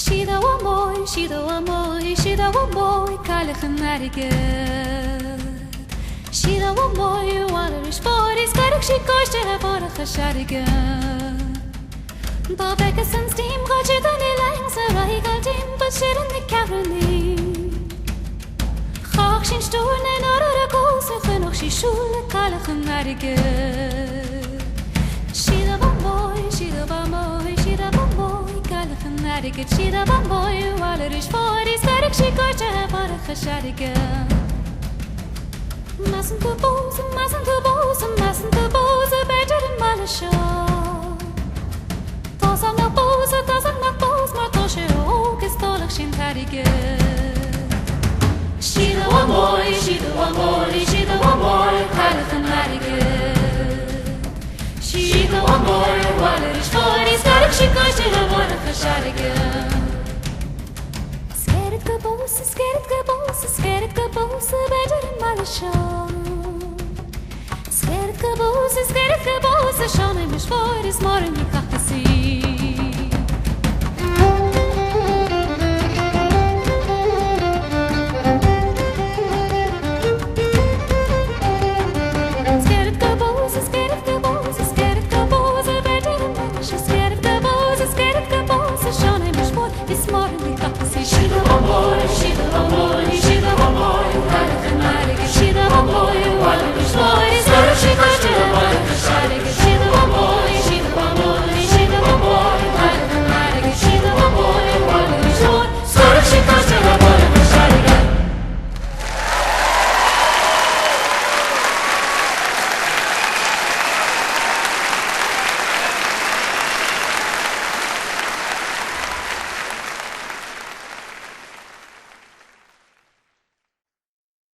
Shida wa moy, shida wa moy, shida wa moy, kalichen narige. Shida wa moy, water is for is karik she goes to have for a khasharige. Babek is in steam, got you done it like Sarai got him, but shit in the Caroline. Chach shin stoen en order goes, genoeg she shule kalichen narige. Shida wa moy, shida wa moy, shida wa moy. Ik het zie dat wat mooi, waar er is voor die sterk zie kortje voor de gescharige. Massen te boze, massen te boze, massen te boze, beter in mijn show. Dat zal nog boze, maar toch je ook is tolig geen tarige. Zie dat wat mooi, zie dat wat mooi, zie dat wat mooi, heilige narige. Zie dat wat mooi, waar er is voor die sterk zie kortje voor de gescharige. Scared caboose, better in my show. Scared caboose, show me for this morning you